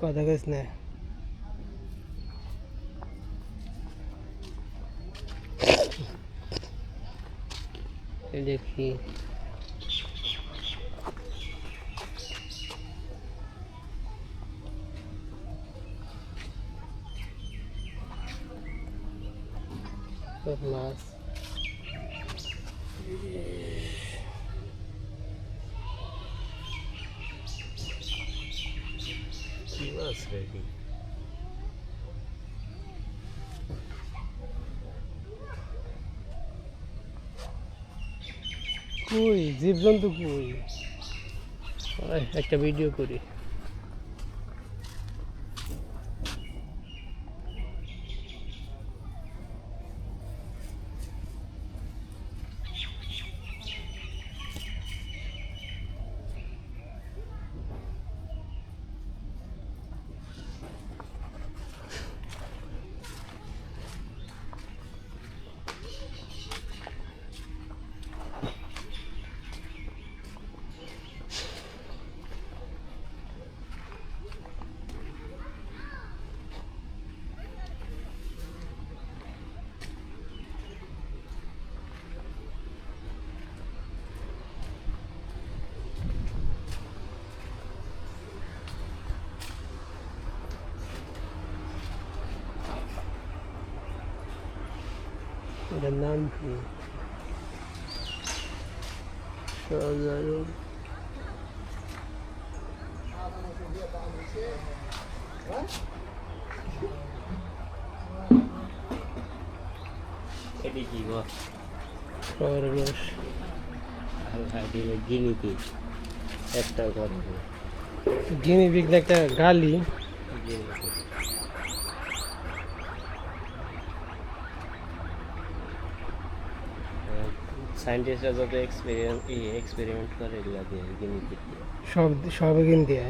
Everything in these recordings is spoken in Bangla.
কথা কইস না। দেখি মাছ কি মাছ রেডি? কই জীবজন্তু কই? একটা ভিডিও করি। এটার নাম কি? সাধারণ এটি কি গো? খরগোশ। গিনি পিগ একটা করে গিনি পিগ না একটা গালি। সায়েন্টিস্টরা যত এক্সপেরিমেন্ট করে এগুলা দিয়ে গিনি পিগ দিয়ে সব গিন দিয়ে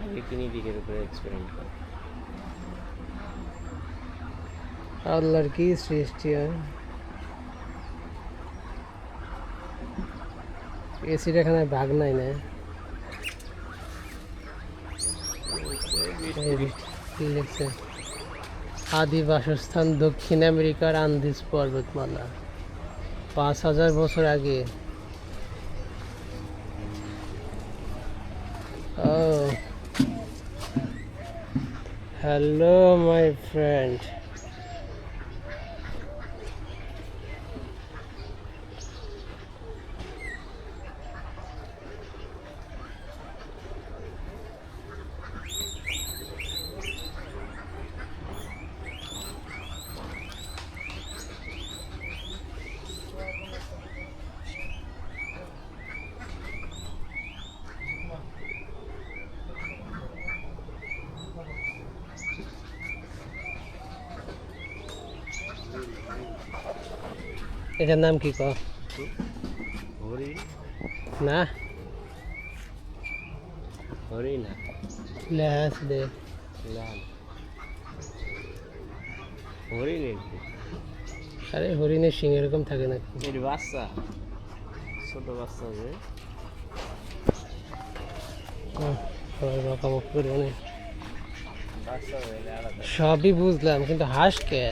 আগে গিনি পিগের উপরে এক্সপেরিমেন্ট করে। আল্লাহর কি সৃষ্টি হয়। এসির এখানে ভাগ নাই না। কি লিখছে? আদি বাসস্থান দক্ষিণ আমেরিকার আন্দিজ পর্বতমালা 5000 বছর আগে। Oh, hello my friend. এটার নাম কি কও? হরিণ না হরিণ না লেহাস দে। লাল হরিণ এটি। আরে হরিণের শিং এরকম থাকে না। এটি বাচ্চা, ছোট বাচ্চা যে সবাই বকাবক করে অনেক। বাচ্চা হইলে আলাদা। সবই বুঝলাম কিন্তু হাঁস কে?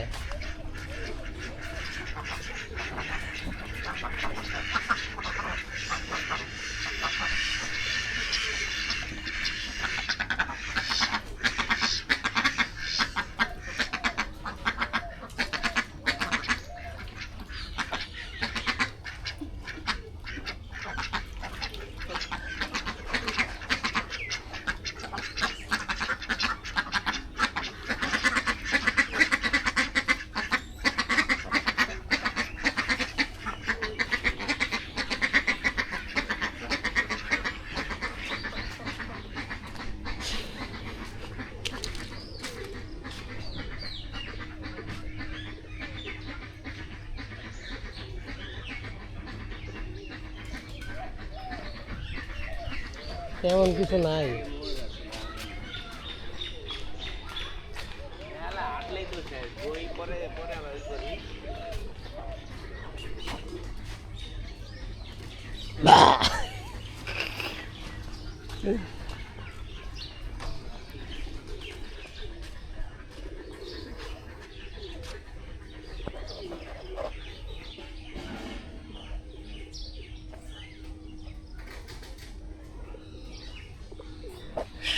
তেমন কিছু নাই।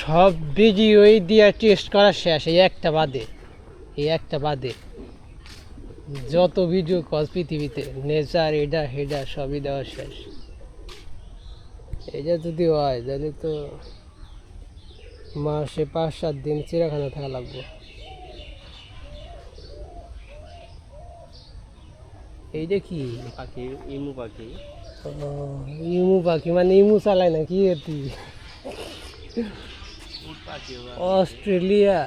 সব ভিডিওই দিয়ে টেস্ট করা শেষ, এই একটা বাদে যত ভিডিও কল পৃথিবীতে নেচার এটা হেডা সবই দেওয়া শেষ। এটা যদি হয় তাহলে তো মাসে 5-7 দিন চিড়িয়াখানা থাকা লাগবে। এইটা কি পাখি, ইমু পাখি। ও, ইমু পাখি মানে ইমু চালায় না কি এটি? উট পাখি অস্ট্রেলিয়া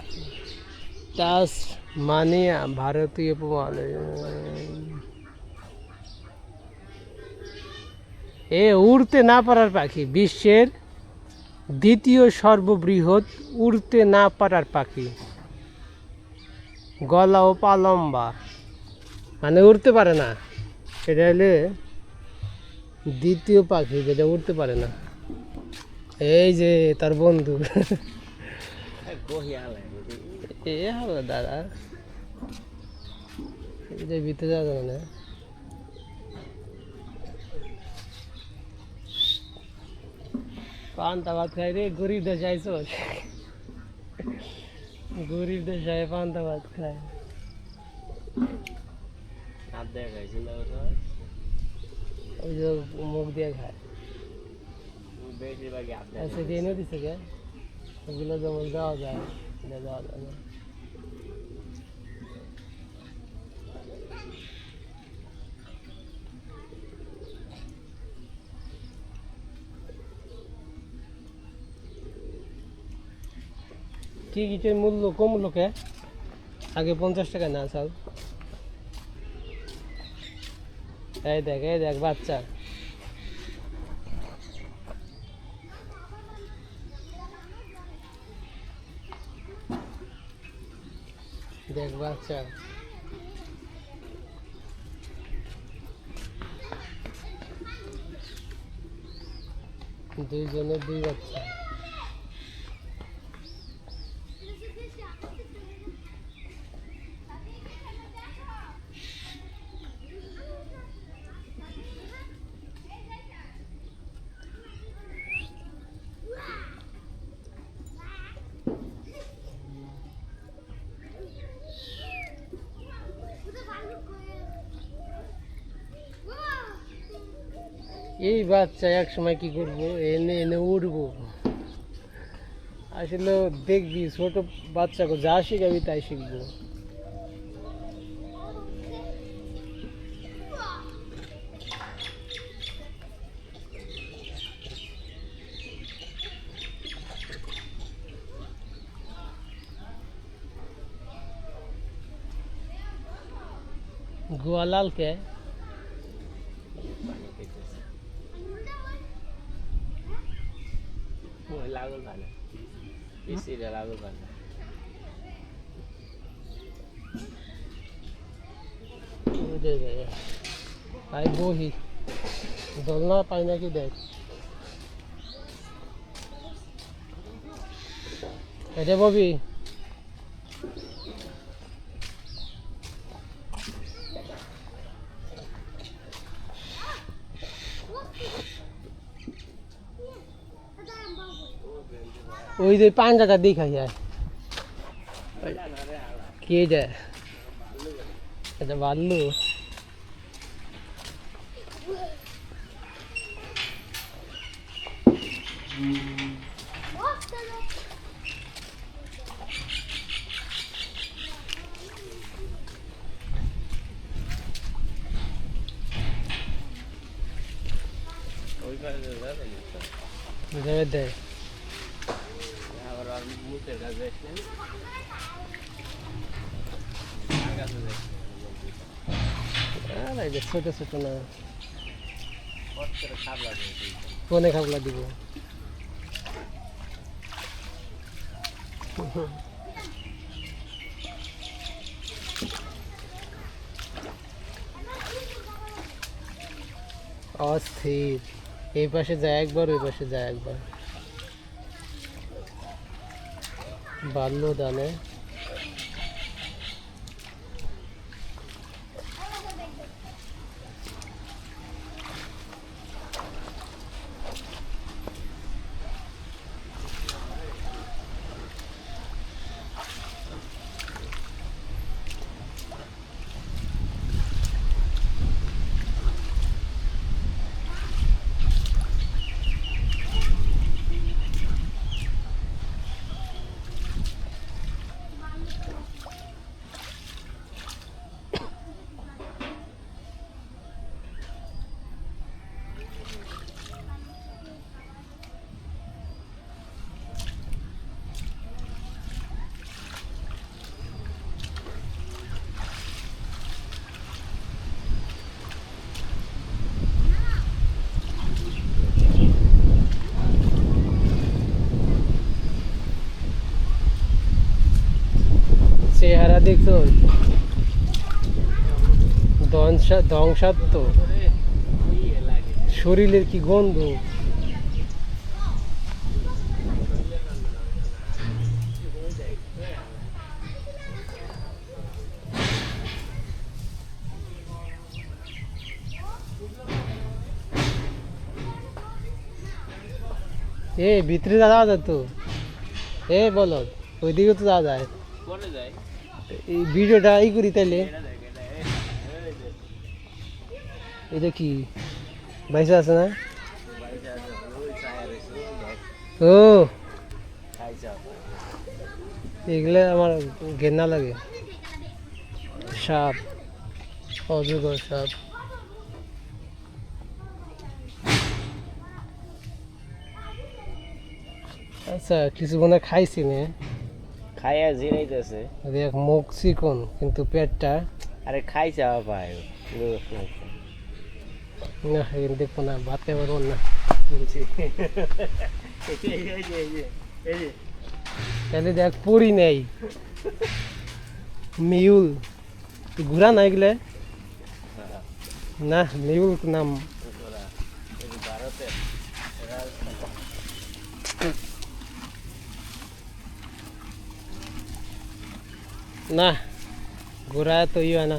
তাসমানিয়া ভারতীয় উপমহাদেশ। এ উড়তে না পারার পাখি, বিশ্বের দ্বিতীয় সর্ববৃহৎ উড়তে না পারার পাখি। গলা ও পা লম্বা, মানে উড়তে পারে না। এটা হলে দ্বিতীয় পাখি যেটা উড়তে পারে না। এই যে তার বন্ধু এ হলো দাদা, এটা ভিতরে যাওয়া যাবে না। পান্তা ভাত খাই রে, গরিব দেশে আইস, গরিব দেশে পান্তা ভাত খায়। ওই যে মুখ দিয়ে খায়। আচ্ছা ট্রেনও দিচ্ছে কে, ওগুলো যেমন যাওয়া যায় এটা যাওয়া যায় না। টিকিটের মূল্য কমলো কে? আগে 50 টাকা না চাল। এই দেখ বাচ্চা, দেখ বাচ্চা। দুইজনের দুই বাচ্চা। এই বাচ্চা এক সময় কি করবো, এনে এনে উঠবো। আসলে দেখবি ছোট বাচ্চাকে যা শিখাবি তাই শিখবো। গোয়ালাল কে লাগল ভালো, বেশিটা লাগল ভালো। ভাই বহি দোলনা পাই নাকি দেখ। এটা ববি ওই যে পাঞ্জাটা দেখা যায় কি, এটা এটা ভাল্লু। ওই পারে দেয় আবার আর মুখের কাছে দেখলেন, আর কাছে দেখলেন ছোট ছোট না, খাবলা কোনে খাবলা দিব। অস্থির, এই পাশে যায় একবার ওই পাশে যায় একবার। বাল্য দানে চেহারা দেখছো ধ্বংসাত্মক শরীরের কি গন্ধ ভিতরে যাওয়া যায় তো বলো ওইদিকে তো যাওয়া যায় পরে যাই এই ভিডিওটা করি তাইলে এটা কি বাইসা আছে না ও এগুলো আমার ঘেন্না লাগে সাপ অজগর সাপ আচ্ছা কিছু মনে হয় খাইছি না খাইয়া জিরাইতেছে দেখ মুখ চিকন কিন্তু পেটটা আরে খাই চাওয়া পায় না দেখবো না ভাত খাই পারবো না তাহলে দেখ পড়ি নেই মিউল ঘুরা না এগুলো না মিউল নাম ভারতের না ঘোরা তো ইয়ে না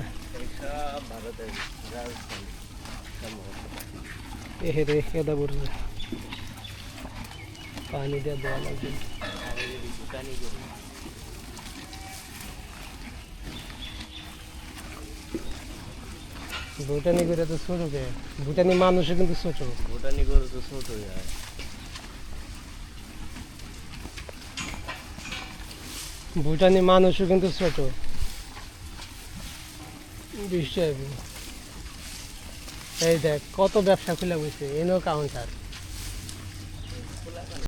সব ভারতের রাজস্থান এ রে কেদা পড়ছে পানি দিয়ে দেওয়া লাগবে দোকানি করি ভুটানি করে তো ছোট কে ভুটানি মানুষও কিন্তু ছোট ভুটানি গরু তো ছোট যায় ভুটানি মানুষও কিন্তু ছোট বৃষ্টি আসবে এই দেখ কত ব্যবসা খুলে বসে এনেও কাউন্টার